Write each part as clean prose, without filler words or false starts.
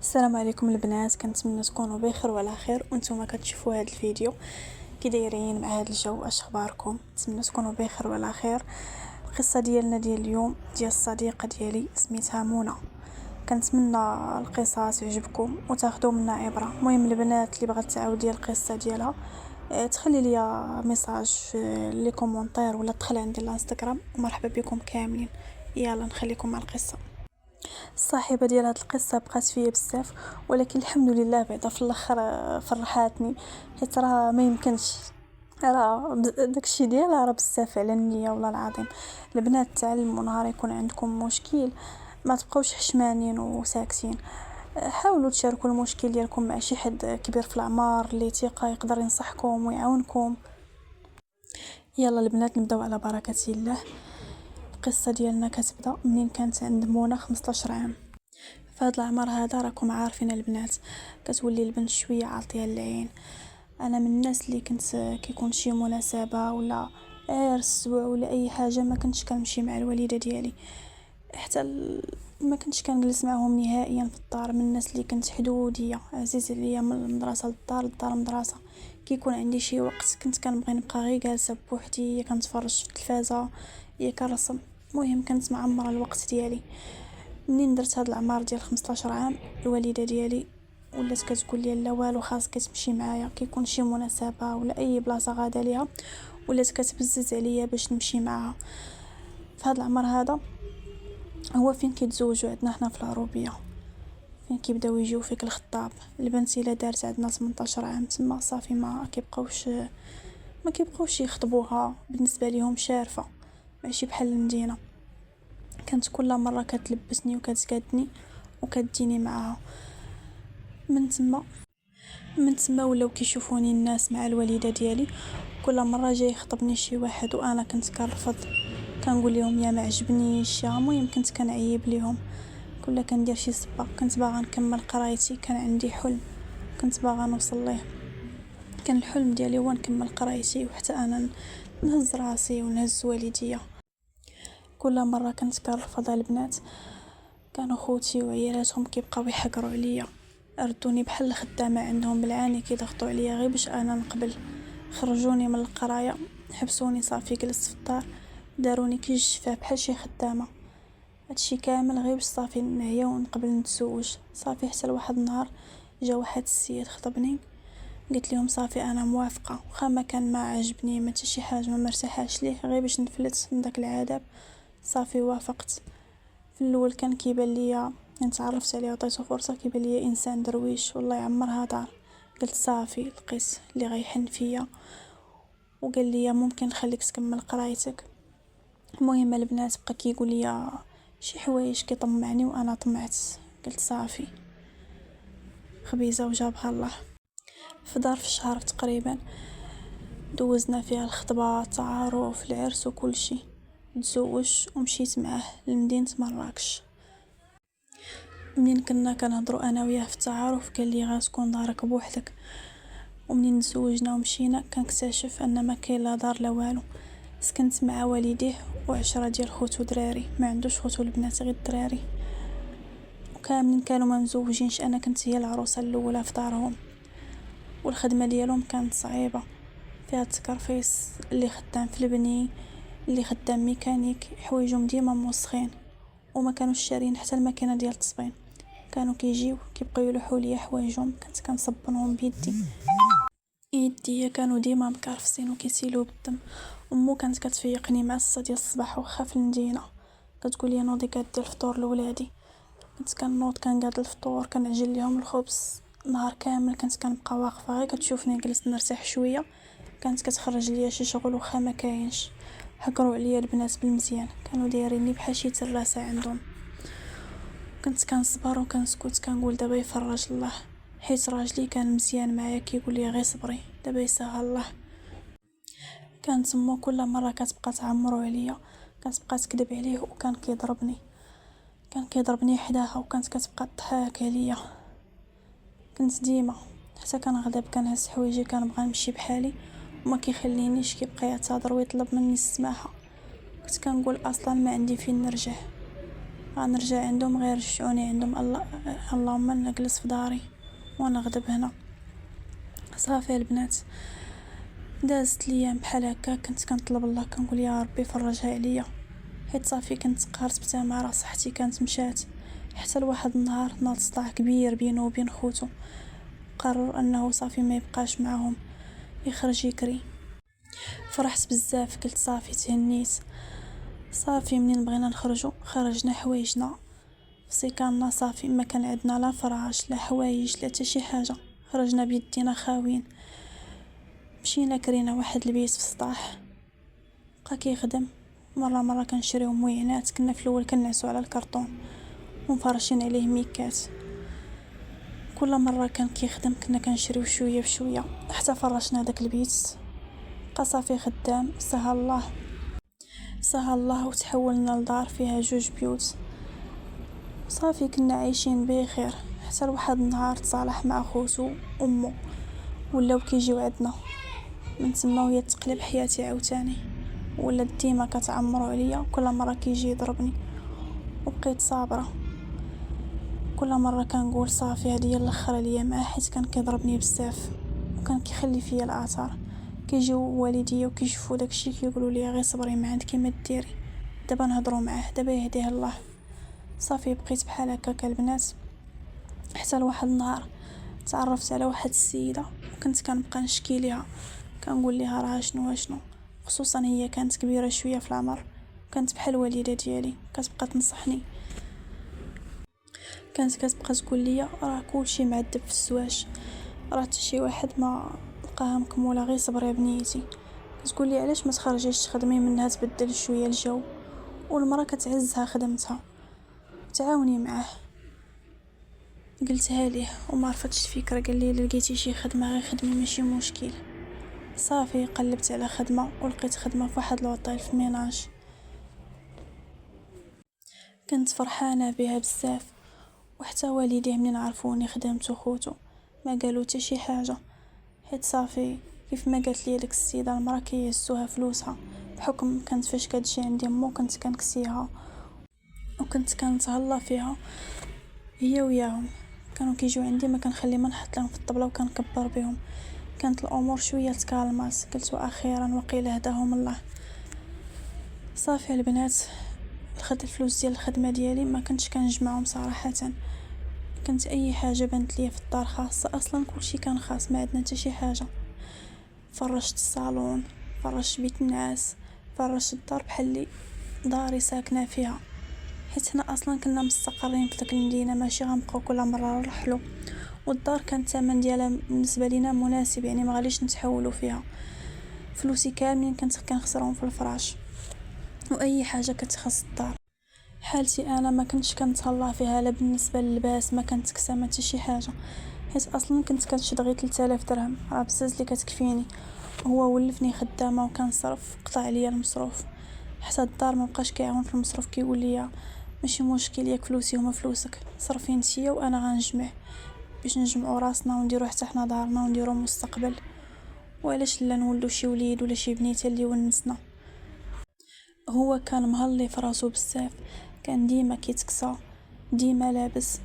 السلام عليكم البنات، كنتمنى تكونوا بخير وعلى خير وانتم كتشوفوا هذا الفيديو. كي دايرين مع هذا الجو؟ اش اخباركم؟ نتمنى تكونوا بخير وعلى خير. القصه ديالنا ديال اليوم ديال الصديقه ديالي سميتها منى. كنتمنى القصه تعجبكم وتاخذوا منها عبره. المهم البنات اللي بغات تعاود ديال القصه ديالها تخلي لي ميساج في لي كومونتير ولا تدخل عندي الانستغرام، ومرحبا بكم كاملين. يلا نخليكم مع القصه. الصاحبه ديال هاد القصه بقات فيا بزاف، ولكن الحمد لله بعدا في الاخر فرحاتني، حيت راه ما يمكنش، راه داكشي ديالها راه بزاف على النيه. والله العظيم البنات تعلموا نهار يكون عندكم مشكل ما تبقاوش حشمانين وساكتين، حاولوا تشاركوا المشكل ديالكم مع شي حد كبير في العمر اللي ثقه يقدر ينصحكم ويعاونكم. يلا البنات نبداو على بركه الله. القصه ديالنا كتبدا منين كانت عند منى 15 عام. فهاد العمر هذا راكم عارفين البنات كتولي البنت شويه عاطيه العين. انا من الناس اللي كنت كيكون شي مناسبه ولا عرس ولا اي حاجه ما كنتش كنمشي مع الوالده ديالي، حتى ما كنتش كنجلس معهم نهائيا في الدار. من الناس اللي كنت حدوديه، عزيز عليا من المدرسه للدار، للدار المدرسه. كيكون عندي شي وقت كنت كنبغي نبقى غير جالسه بوحدي، يا كنتفرج في التلفازه يا كنرسم. المهم كنت معمره الوقت ديالي. منين درت هاد العمر ديال 15 عام الوالده ديالي ولات كتقول لي لا والو، خاصك تمشي معايا كيكون شي مناسبه ولا اي بلاصه غادا ليها، ولات كتبزز عليا باش نمشي معاها. فهاد العمر هذا هو فين كيتزوجوا عندنا حنا في العروبيه، فين كيبداو يجيو فيك الخطاب. البنت الا دارت عندنا 18 عام تما صافي ما كيبقاوش يخطبوها، بالنسبه ليهم شارفه ماشي بحال المدينه. كانت كل مره كتلبسني وكتقادني وكديني معاها. من تما ولاو كيشوفوني الناس مع الوالده ديالي. كل مره جاي يخطبني شي واحد وانا كنت كنرفض، كنقول لهم يا ما عجبنيش يا، المهم كنت كنعيب ليهم. كل كندير شي صبا كنت باغا نكمل قرايتي، كان عندي حلم كنت باغا نوصل ليه. كان الحلم ديالي هو نكمل قرايتي وحتى انا نهز راسي ونهز والديا. كل مره كنت كنرفض البنات، كانوا خوتي وعيالاتهم كيبقاو يحقروا عليا، ردوني بحال الخدامه عندهم بالعاني، كيضغطوا عليا غير باش انا نقبل. خرجوني من القرايه، حبسوني صافي جلست في الدار، داروني كي الشفاه بحال شي خدامه. هادشي كامل غير باش صافي نعيا ونقبل نتزوج. صافي حتى لواحد النهار جا واحد السيد خطبني، قلت لهم صافي انا موافقه، واخا ما كان ما عجبني ما حتى شي حاجه ما مرتاحاش ليه، غير باش نفلت من داك العذاب. صافي وافقت. في الاول كان كيبان ليا، تعرفت عليه وعطيته فرصه، كيبان ليا انسان درويش والله يعمرها دار. قلت صافي لقيت اللي غيحن فيا وقال لي ممكن نخليك تكمل قرايتك. المهم البنات بقى كيقول لي شي حوايج كيطمعني وانا طمعت. قلت صافي خبيزه وجابها الله. في ظرف شهر تقريبا دوزنا فيها الخطبه، التعارف، العرس وكل شيء. تزوج ومشيت معاه لمدينه مراكش. منين كنا كنهضروا انا وياه في التعارف قال لي غتكون دارك بوحدك، ومنين تزوجنا ومشينا كنكتشف ان ما كاين لا دار لا والو. سكنت مع والديه وعشرة ديال خوت ودراري، ما عندوش خوت والبنات غير الدراري، وكاملين كانوا ما مزوجينش. انا كنت هي العروسه الاولى في دارهم، والخدمه ديالهم كانت صعيبه، فيها التكرفيس، اللي خدام في البني، اللي خدام ميكانيك، حوايجهم ديما موسخين، وما كانوش شارين حتى الماكينه ديال التصبين. كانوا كيجيو كيبقاو يلوحوا لي حوايجهم، كنت كنصبنهم بيدي. يدي كانوا ديما مكرفسين وكيسيلوا بالدم. امو كانت كتفيقني مع 6 ديال الصباح وخا في المدينه، كتقول لي نوضي كدير الفطور لولادي. كنت كنوض كنقاد الفطور، كنعجن ليهم الخبز. نهار كامل كنت كنبقى واقفه غير كتشوفني جلست نرتاح شويه، كانت كتخرج ليا شي شغل وخا ما كاينش. حقروا عليا البنات بالمزيان، كانوا دايريني بحال شي تراسه عندهم. كنت كنصبر وكنسكت، كنقول دابا يفرج الله، حيت راجلي كان مزيان معايا كيقول لي غير صبري دابا يسهل الله. كانت امو كل مره كتبقى تعمرو عليا، كتبقى تكذب عليه، وكان كيضربني حداها، وكانت كتبقى تضحك عليا. كنت ديما حتى كنغضب كنهز حوايجي كنبغي نمشي بحالي، وما كيخلينيش، كيبقى يعتذر ويطلب مني السماحه. كنت كنقول اصلا ما عندي فين نرجع، غنرجع عندهم غير يرجعوني عندهم. اللهم نجلس في داري ونغضب هنا. صافي البنات، دازت ليام بحال هكا، كنت كنطلب الله كنقول يا ربي فرجها عليا، حيت صافي كنت قهرت مع صحتي كانت مشات. حتى لواحد النهار ناض صداع كبير بينه وبين خوتو، قرر انه صافي ما يبقاش معهم، يخرج يكري. فرحت بزاف، قلت صافي تهنيت. صافي منين بغينا نخرجوا خرجنا حوايجنا في سيكاننا، صافي ما كان عندنا لا فراش لا حوايج لا حتى شي حاجه، خرجنا بيدينا خاوين. مشينا كرينا واحد البيت في السطاح بقى كيخدم. مره كنشريو موينات، كنا في الاول كنعسو على الكرطون ومفرشين عليه ميكات. كل مره كان كيخدم كنا كنشريو شويه بشويه حتى فرشنا داك البيت. بقى صافي خدام، سهل الله وتحولنا لدار فيها 2 بيوت. صافي كنا عايشين بخير حتى لواحد النهار تصالح مع خوتو امه، ولاو كيجيو عندنا. من تما وهي تقلب حياتي عاوتاني، ولا ديما كتعمرو عليا، كل مره كيجي يضربني وبقيت صابره. كل مره كنقول صافي هذه هي الاخر عليا معاه، حيت كان كيضربني بزاف وكان كيخلي فيا الاثار. كيجيو والديا وكيشوفوا داكشي كيقولوا لي غير صبري ما عندك ما ديري، دابا نهضروا معاه، دابا يهديه الله. صافي بقيت بحال هكا البنات، حتى لواحد النهار تعرفت على واحد السيده وكنت كنبقى نشكي ليها، كنقول لها راه شنو خصوصا هي كانت كبيره شويه في العمر، كانت بحال الوالده ديالي، كتبقى تنصحني. كانت كتبقى تقول لي راه كلشي معذب في الزواج، راه حتى شي واحد ما بقاها مكموله، غير صبري بنيتي. كتقول لي علاش ما تخرجيش تخدمي منها تبدل شويه الجو، والمراه كتعزها خدمتها تعاوني معاه. قلتها ليه وما رفضش الفكره، قال لي لقيتي شي خدمه غير خدمي ماشي مشكل. صافي قلبت على خدمه ولقيت خدمه في واحد الوطيل في ميناج، كنت فرحانه بها بزاف. وحتى والديه منين عرفوني خدمت وخوتو ما قالوا حتى شي حاجه، حيت صافي كيف ما قالت لي ديك السيده المراه كيهزوها فلوسها، بحكم كانت فاش كتجي عندي مو كنت كنكسيها وكنت كنتهلا فيها هي وياهم. كانوا كيجيو عندي ما كنخلي ما نحط لهم في الطبله وكنكبر بهم. كانت الامور شويه تكالمات، قلت اخيرا وقيل هداهم الله. صافي البنات، الفلوس ديال الخدمه ديالي ما كنتش كنجمعهم صراحه. كنت اي حاجه بنت لي في الدار خاصه، اصلا كلشي كان خاص، ما عندنا حتى شي حاجه. فرشت الصالون، فرشت بيت الناس، فرشت الدار بحال لي داري ساكنه فيها، حيت حنا اصلا كنا مستقرين في ديك المدينه، ماشي غنبقاو كل مره نرحلو. والدار كان الثمن ديالها بالنسبه لينا مناسب، يعني ما غاديش نتحولوا فيها. فلوسي كاملين كنت كنخسرهم في الفراش واي حاجه كتخص الدار. حالتي انا ما كنتش كنتهلا فيها، لا بالنسبه للباس ما كنت كسامه حتى شي حاجه، حيت اصلا كنت كنشد غير 3000 درهم، راه بزاز اللي كتكفيني. هو ولفني خدامه وكنصرف، قطع عليا المصروف. حتى الدار ما بقاش كيعاون في المصروف، كيقول لي ماشي مشكل، ياك فلوسي هما فلوسك، صرفي نتيا وانا غنجمع باش نجمعوا راسنا ونديروا حتى حنا دارنا ونديروا مستقبل. وعلاش لا نولدوا شي وليد ولا شي بنيته اللي ونسنا. هو كان مهلي في راسو بزاف، كان ديما كيتكسى، ديما لابس.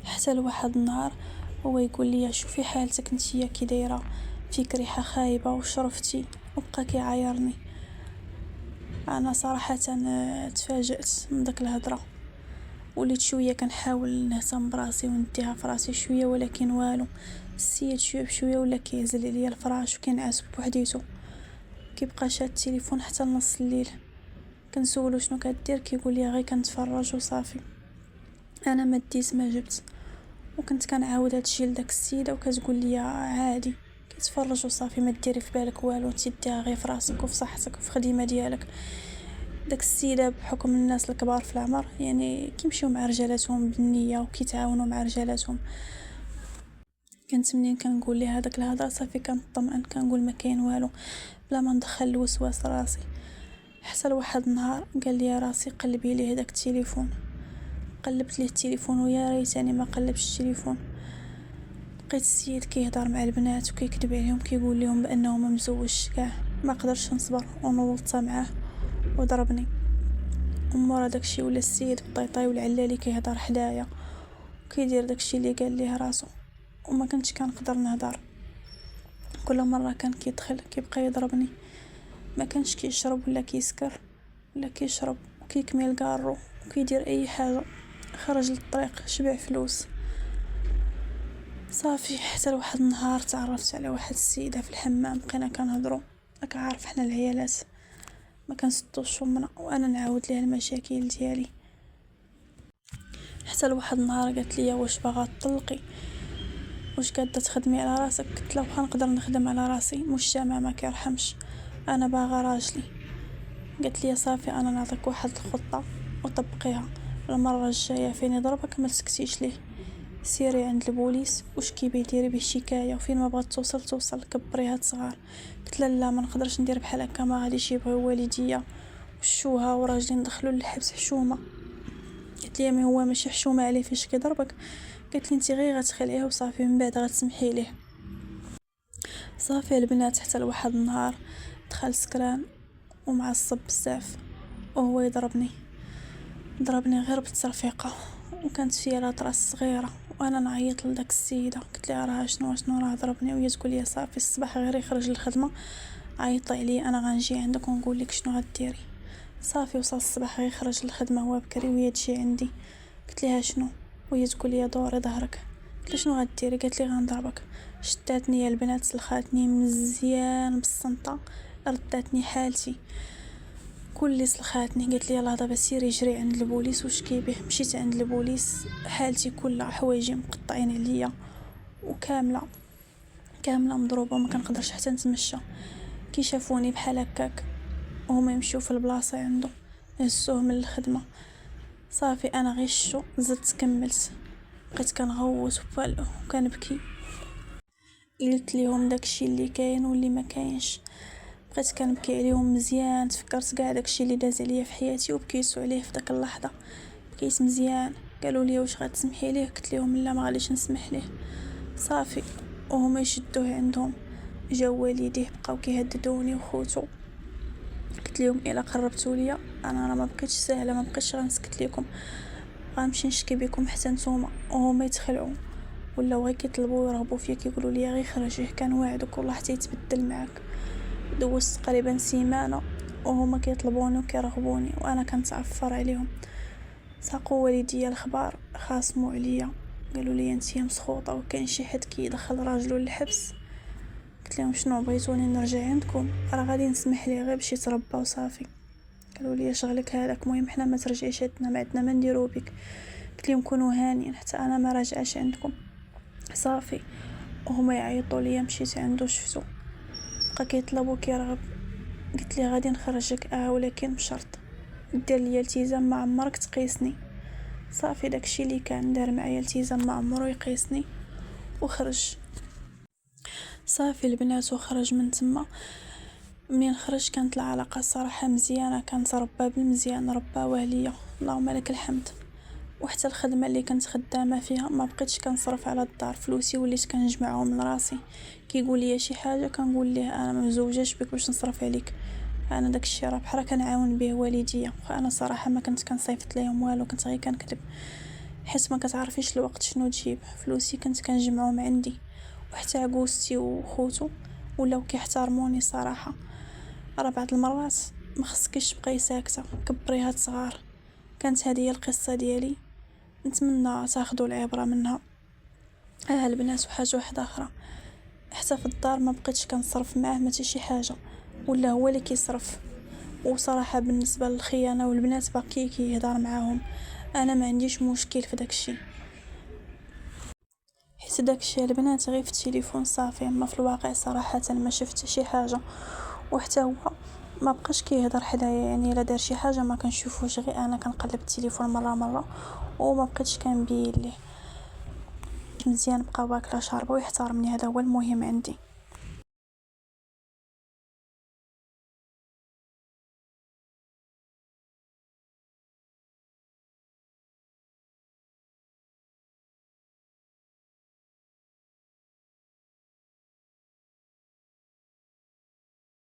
حتى لواحد النهار هو يقول لي شوفي حالتك نتيا كي دايره، فيك ريحه خايبه وشرفتي، وبقى كيعايرني. انا صراحه تفاجأت من داك الهضره، وليت شويه كنحاول نهتم براسي ونديها في راسي شويه، ولكن والو. السيد شويه بشويه ولا كيهزل عليا الفراش وكينعس بوحديتو، كيبقى شاد التليفون حتى لنص الليل. كنسولو شنو كدير، كيقول لي غير كنتفرج وصافي. انا ما ديت ما جبت، وكنت كنعاود هادشي لداك السيده وكتقول لي عادي كيتفرج وصافي، ما ديري في بالك والو، تديها غير في راسك وفي صحتك وفي خدمه ديالك. داك السيده بحكم الناس الكبار في العمر يعني كيمشيو مع رجالاتهم بالنيه وكيتعاونوا مع رجالاتهم. كنت منين كنقول لي هذاك الهضره صافي كنطمئن، كنقول ما كاين والو، بلا ما ندخل الوسواس راسي. حتى لواحد النهار قال لي راسي قلبي ليه داك التليفون. قلبت ليه التليفون ويا ريتاني ما قلبش التليفون. لقيت السيد كيهضر مع البنات وكيكذب عليهم، كيقول لهم بانه ما مزوجش كاع. ما قدرش نصبر ونوضت معاه وضربني ومورا داكشي ولا السيد بطيطاي والعلالي كيهضر حدايا وكيدير داكشي اللي قال ليه راسو، وما كنتش كنقدر نهضر. كل مره كان كيدخل كيبقى يضربني، ما كانش كيشرب ولا كيسكر ولا كيشرب وكيكمل كارو وكيدير اي حاجه. خرج للطريق شبع فلوس. صافي حتى لواحد النهار تعرفت على واحد السيده في الحمام، بقينا كنهضروا. راك عارف حنا العيالات ما كنسدوش فمنا، وانا نعاود ليها المشاكل ديالي. حتى لواحد النهار قالت لي واش باغا تطلقي، واش قاده تخدمي على راسك؟ قلت لها نقدر نخدم على راسي، مجتمع ما كيرحمش، انا باغا راجلي. قالت لي صافي انا نعطيك واحد الخطه وطبقيها، المره الجايه فين يضربك ما تسكتيش ليه، سيري عند البوليس واش كيبي ديري به شكايه، وفين ما بغات توصل كبريها صغار. قلت لها لا ما نقدرش ندير بحال هكا، ما غاديش يبغيو والديا والشوها وراجلي ندخلو للحبس حشومه. قلت لي ما هو ماشي حشومه عليه فاش كيضربك. قالت لي انت غير غتخلعيه وصافي من بعد غتسمحي ليه. صافي البنات حتى لواحد النهار دخل سكران ومعصب بزاف وهو يضربني غير بالترفيقه، وكانت فيا لاطراس صغيره وانا نعيط لداك السيده. قلت لها راه شنو راه ضربني، وهي تقول لي صافي الصباح غير يخرج للخدمه عيطي عليا انا غنجي عندك ونقول لك شنو غديري. صافي وصل الصباح غير يخرج للخدمه هو بكري وهي تجي عندي. قلت لها شنو، وهي تقول لي دوري ظهرك. قلت لها شنو غديري؟ قالت لي غنضربك. شداتني يا البنات سلخاتني مزيان بالسنطه، رداتني حالتي كل سلخاتني. قالت لي يلاه دابا سيري جري عند البوليس واش كيبيه. مشيت عند البوليس حالتي كلها حوايجي مقطعين عليا وكامله مضروبه وما كنقدرش حتى نتمشى. كي شافوني بحال هكاك وهما يمشيو في البلاصه عنده هزوه من الخدمه. صافي انا غشو زدت كملت، بقيت كنغوت وكنبكي. قلت ليهم داكشي اللي كاين واللي ما كاينش، بقيت كنبكي عليهم مزيان. تفكرت كاع داكشي اللي داز عليا في حياتي وبكيت عليه في داك اللحظه. بكيت مزيان. قالوا لي واش غتسمحي ليه؟ قلت لهم لا ما غاديش نسمح ليه. صافي وهما يشدوه عندهم، جاو والديه بقاو كيهددوني وخوتو. قلت لهم الا قربتوا ليا انا راه ما بقيتش ساهله، ما بقيتش غنسكت لكم، غنمشي نشكي بكم حتى نتوما. وهما يتخلعوا ولاو غير كيطلبوا ويرغبوا فيا، كيقولوا لي غير خرجيه كان واعدك والله حتى يتبدل معاك. دوزت تقريبا سيمانه وهما كيطلبوني وكيرغبوني وانا كنتعفر عليهم. ساقوا والديا الخبار، خاصموا عليا، قالوا لي انت مسخوطه وكاين شي حد كيدخل راجلو للحبس. قلت لهم شنو بغيتوني نرجع عندكم؟ راه غادي نسمح ليه غير باش يتربى وصافي. قالوا لي شغلك هذاك، المهم حنا ما ترجعيش عندنا، ما عندنا ما نديرو بك. قلت لهم كونوا هانيين حتى انا ما راجعاش عندكم. صافي وهما يعيطوا لي، مشيت عنده شفتو بقى كيطلب وكيرغب. قلت لي غادي نخرجك ولكن بشرط دير لي التزام ما عمرك تقيسني. صافي داكشي اللي كان دار معايا التزام ما عمرو يقيسني وخرج. صافي البنات وخرج من تما. منين خرج كانت العلاقه الصراحه مزيانه، كانت ربا بالمزيان رباوه ليا اللهم لك الحمد. وحتى الخدمه اللي كنت خدامه فيها ما بقيتش كنصرف على الدار، فلوسي وليت كنجمعهم من راسي. كيقول لي شي حاجه كنقول ليه انا ما مزوجاش بك باش نصرف عليك، انا داك الشيء راه بحال كنعاون به والديا. انا صراحه ما كنت كنصيفط ليهم والو، كنت غير كنكذب حيت ما كتعرفيش الوقت شنو تجيب. فلوسي كنت كنجمعهم عندي، وحتى عكوزتي وخوتو ولاو كيحترموني صراحه. راه بعض المرات ما خصكيش تبقاي ساكته، كبريها صغار. كانت هذه هي القصه ديالي، نتمنى تاخذوا العبره منها. البنات وحاجه واحده اخرى، حتى في الدار ما بقيتش كنصرف معاه ما حتى شي حاجه، ولا هو اللي كيصرف. وصراحه بالنسبه للخيانه والبنات باقي كيهضر معاهم، انا ما عنديش مشكل في داكشي، حيت داكشي البنات غير في التليفون صافي. ما في الواقع صراحه ما شفت شي حاجه. وحتى هو ما بقاش كيهضر حدايا، يعني الا دار شي حاجه ما كنشوفوش، غير انا كنقلب التليفون مره وما بقيتش كنبين ليه. مزيان بقى واكله شاربه ويحترمني، هذا هو المهم عندي.